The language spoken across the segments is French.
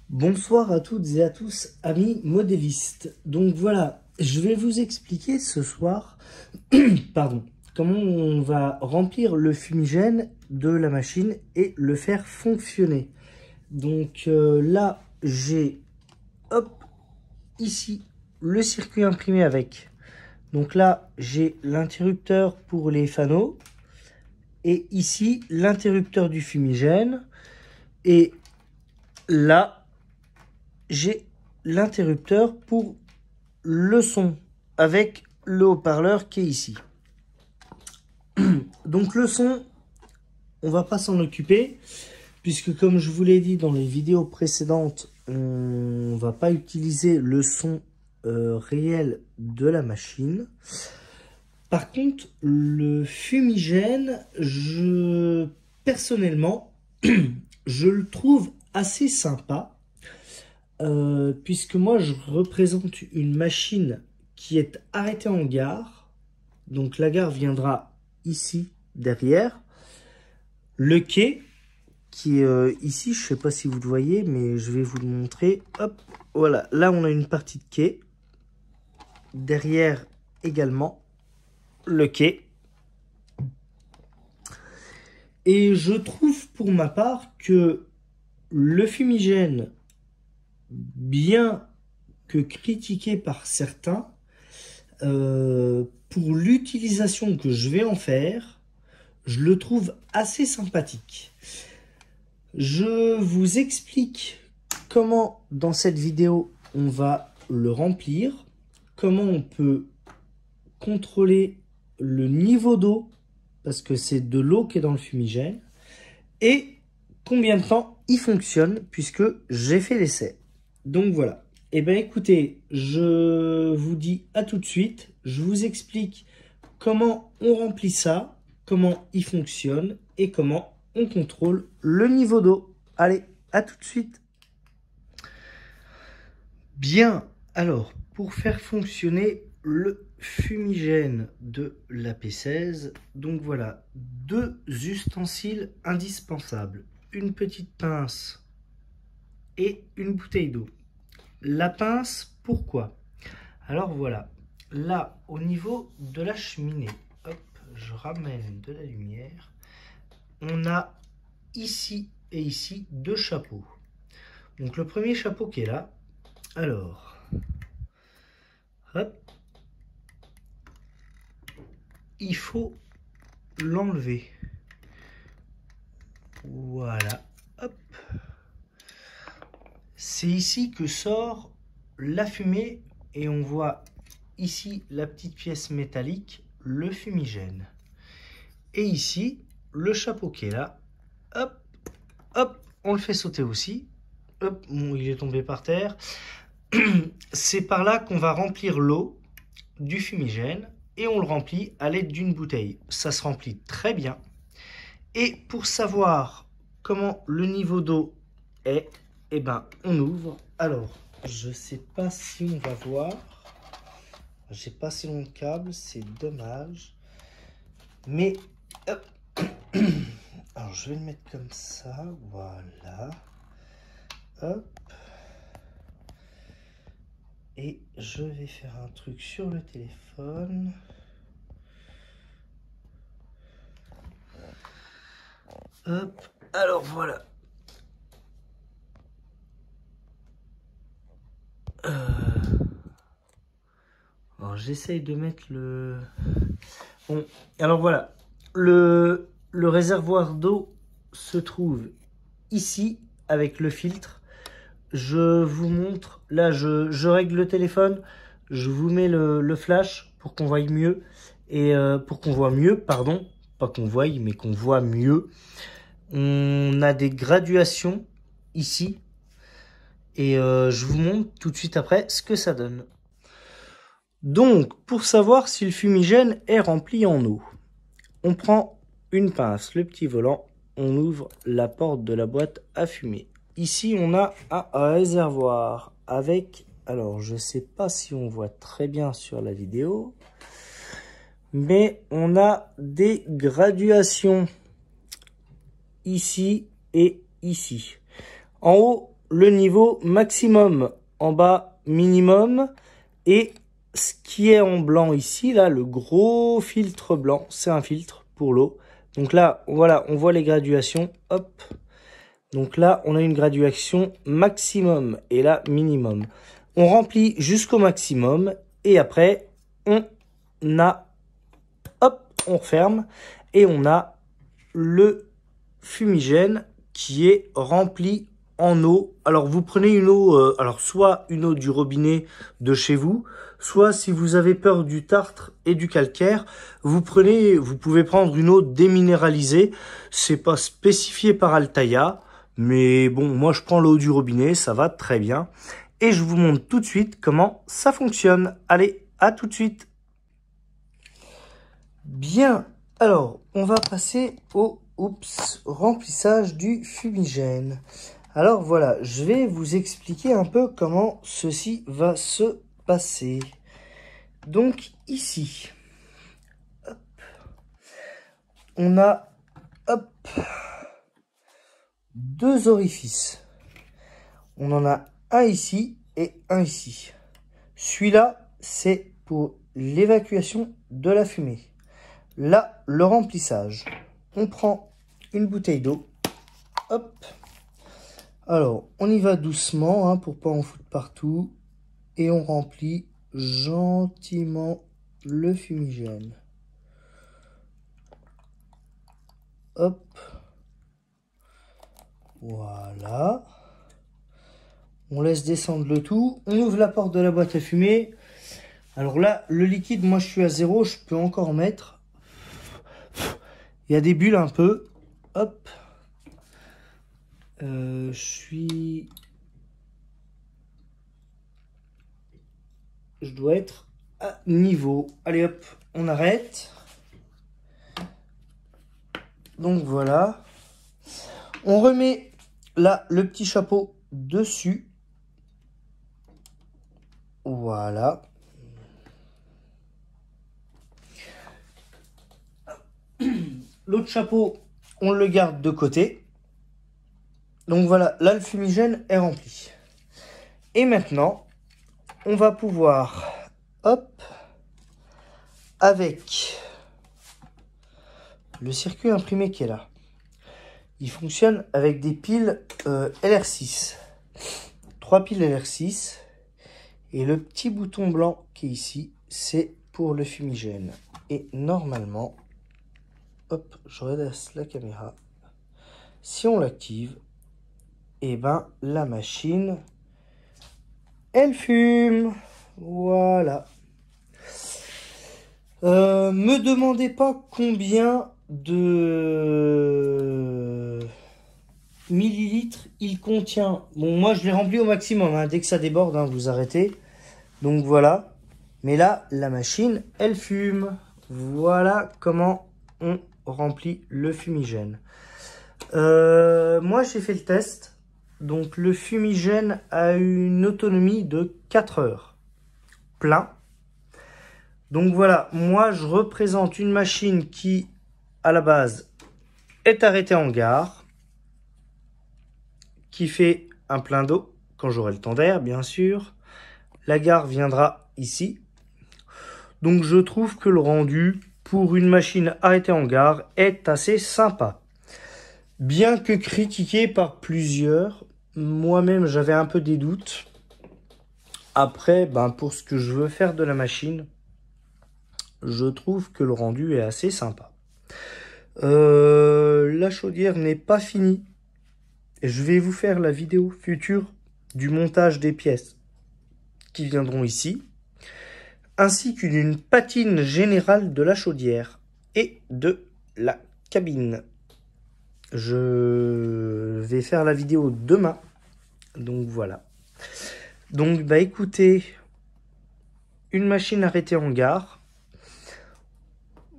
Bonsoir à toutes et à tous, amis modélistes. Donc voilà, je vais vous expliquer ce soir pardon, comment on va remplir le fumigène de la machine et le faire fonctionner. Donc là, j'ai hop, ici, le circuit imprimé avec. Donc là, j'ai l'interrupteur pour les fanaux et ici, l'interrupteur du fumigène. Et là, j'ai l'interrupteur pour le son avec le haut-parleur qui est ici. Donc le son, on va pas s'en occuper puisque comme je vous l'ai dit dans les vidéos précédentes, on va pas utiliser le son réel de la machine. Par contre, le fumigène, personnellement, je le trouve assez sympa. Puisque moi je représente une machine qui est arrêtée en gare. Donc la gare viendra ici derrière. Le quai qui est ici, je ne sais pas si vous le voyez, mais je vais vous le montrer. Hop, voilà, là on a une partie de quai. Derrière également le quai. Et je trouve pour ma part que le fumigène, bien que critiqué par certains, pour l'utilisation que je vais en faire, je le trouve assez sympathique. Je vous explique comment dans cette vidéo on va le remplir, comment on peut contrôler le niveau d'eau, parce que c'est de l'eau qui est dans le fumigène, et combien de temps il fonctionne, puisque j'ai fait l'essai. Donc voilà. Eh bien écoutez, je vous dis à tout de suite. Je vous explique comment on remplit ça, comment il fonctionne et comment on contrôle le niveau d'eau. Allez, à tout de suite. Bien, alors pour faire fonctionner le fumigène de la P16, donc voilà, deux ustensiles indispensables. Une petite pince et une bouteille d'eau. La pince, pourquoi? Alors voilà, là au niveau de la cheminée, hop, je ramène de la lumière. On a ici et ici deux chapeaux. Donc le premier chapeau qui est là, alors, hop, il faut l'enlever. Voilà, hop. C'est ici que sort la fumée et on voit ici la petite pièce métallique, le fumigène. Et ici, le chapeau qui est là, hop, hop, on le fait sauter aussi. Hop, bon, il est tombé par terre. C'est par là qu'on va remplir l'eau du fumigène et on le remplit à l'aide d'une bouteille. Ça se remplit très bien. Et pour savoir comment le niveau d'eau est, eh ben, on ouvre. Alors, je sais pas si on va voir. J'ai pas si long de câble, c'est dommage. Mais, hop. Alors, je vais le mettre comme ça. Voilà. Hop. Et je vais faire un truc sur le téléphone. Hop. Alors, voilà. Alors j'essaye de mettre le... Bon, alors voilà. Le réservoir d'eau se trouve ici avec le filtre. Je vous montre. Là, je règle le téléphone. Je vous mets le flash pour qu'on voie mieux. Et pour qu'on voit mieux, pardon. Pas qu'on voie, mais qu'on voit mieux. On a des graduations ici. Et je vous montre tout de suite après ce que ça donne. Donc, pour savoir si le fumigène est rempli en eau, on prend une pince, le petit volant, on ouvre la porte de la boîte à fumer. Ici, on a un réservoir avec, alors je ne sais pas si on voit très bien sur la vidéo, mais on a des graduations ici et ici. En haut, le niveau maximum, en bas minimum, et ce qui est en blanc ici, là, le gros filtre blanc, c'est un filtre pour l'eau. Donc là, voilà, on voit les graduations, hop. Donc là, on a une graduation maximum et là, minimum. On remplit jusqu'au maximum et après, on a, hop, on ferme et on a le fumigène qui est rempli en eau. Alors, vous prenez une eau, alors soit une eau du robinet de chez vous, soit si vous avez peur du tartre et du calcaire, vous pouvez prendre une eau déminéralisée. C'est pas spécifié par Altaïa. Mais bon, moi je prends l'eau du robinet, ça va très bien. Et je vous montre tout de suite comment ça fonctionne. Allez, à tout de suite. Bien, alors on va passer au remplissage du fumigène. Alors voilà, je vais vous expliquer un peu comment ceci va se passer. Donc ici, hop, on a, hop, deux orifices. On en a un ici et un ici. Celui-là, c'est pour l'évacuation de la fumée. Là, le remplissage. On prend une bouteille d'eau. Hop. Alors, on y va doucement hein, pour pas en foutre partout. Et on remplit gentiment le fumigène. Hop. Voilà. On laisse descendre le tout. On ouvre la porte de la boîte à fumer. Alors là, le liquide, moi je suis à 0. Je peux encore mettre. Il y a des bulles un peu. Hop. Je dois être à niveau. Allez hop, on arrête. Donc voilà. On remet là le petit chapeau dessus. Voilà. L'autre chapeau, on le garde de côté. Donc voilà, là le fumigène est rempli. Et maintenant, on va pouvoir, hop, avec le circuit imprimé qui est là. Il fonctionne avec des piles LR6. 3 piles LR6. Et le petit bouton blanc qui est ici, c'est pour le fumigène. Et normalement, hop, je redresse la caméra. Si on l'active, et ben la machine, elle fume. Voilà. Me demandez pas combien de millilitres il contient. Bon, moi je l'ai rempli au maximum, hein. Dès que ça déborde, hein, vous arrêtez. Donc voilà. Mais là, la machine, elle fume. Voilà comment on remplit le fumigène. Moi j'ai fait le test. Donc le fumigène a une autonomie de 4 heures. Plein. Donc voilà, moi je représente une machine qui, à la base, est arrêtée en gare, qui fait un plein d'eau, quand j'aurai le temps d'air, bien sûr. La gare viendra ici. Donc je trouve que le rendu, pour une machine arrêtée en gare, est assez sympa. Bien que critiqué par plusieurs, moi-même j'avais un peu des doutes. Après, ben, pour ce que je veux faire de la machine, je trouve que le rendu est assez sympa. La chaudière n'est pas finie. Je vais vous faire la vidéo future du montage des pièces qui viendront ici, ainsi qu'une patine générale de la chaudière et de la cabine. Je vais faire la vidéo demain. Donc voilà. Donc bah écoutez, une machine arrêtée en gare.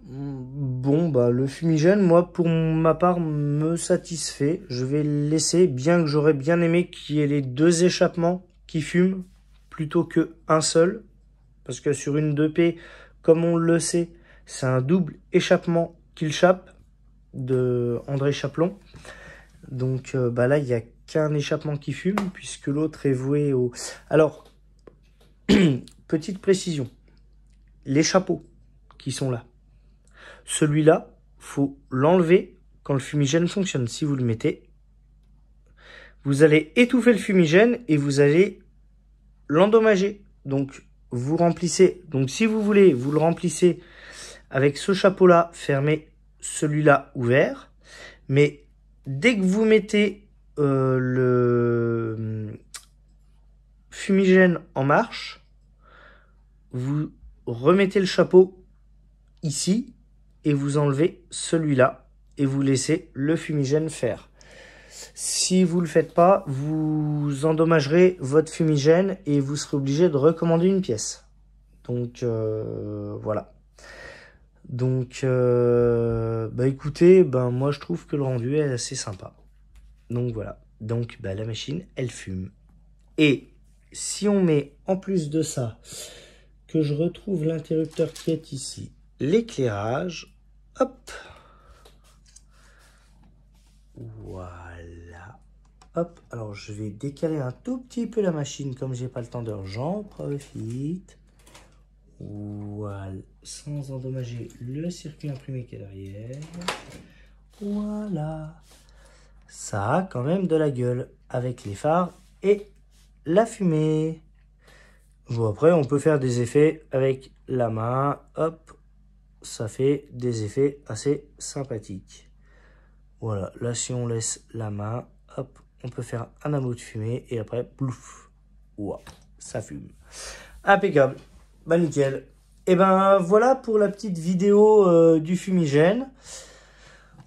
Bon bah le fumigène, moi pour ma part, me satisfait. Je vais le laisser, bien que j'aurais bien aimé qu'il y ait les deux échappements qui fument plutôt que un seul. Parce que sur une 2P, comme on le sait, c'est un double échappement qu'il chape de André Chaplon. Donc bah là, il n'y a qu'un échappement qui fume, puisque l'autre est voué au... Alors, petite précision, les chapeaux qui sont là, celui-là, faut l'enlever quand le fumigène fonctionne. Si vous le mettez, vous allez étouffer le fumigène et vous allez l'endommager. Donc, vous remplissez. Donc, si vous voulez, vous le remplissez avec ce chapeau-là fermé, celui-là ouvert. Mais dès que vous mettez le fumigène en marche, vous remettez le chapeau ici et vous enlevez celui-là et vous laissez le fumigène faire. Si vous ne le faites pas, vous endommagerez votre fumigène et vous serez obligé de recommander une pièce. Donc voilà. Donc écoutez, moi je trouve que le rendu est assez sympa. Donc voilà. Donc la machine, elle fume. Et si on met en plus de ça, que je retrouve l'interrupteur qui est ici, l'éclairage, hop, voilà, hop, alors je vais décaler un tout petit peu la machine, comme j'ai pas le temps d'heure, j'en profite, voilà, sans endommager le circuit imprimé qui est derrière, voilà, ça a quand même de la gueule, avec les phares et la fumée. Bon, après, on peut faire des effets avec la main. Hop, ça fait des effets assez sympathiques. Voilà, là, si on laisse la main, hop, on peut faire un amas de fumée. Et après, plouf, wow, ça fume. Impeccable. Nickel. Et voilà pour la petite vidéo du fumigène.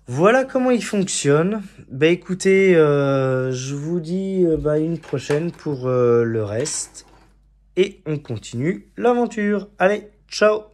Voilà comment il fonctionne. Écoutez, je vous dis une prochaine pour le reste. Et on continue l'aventure. Allez, ciao!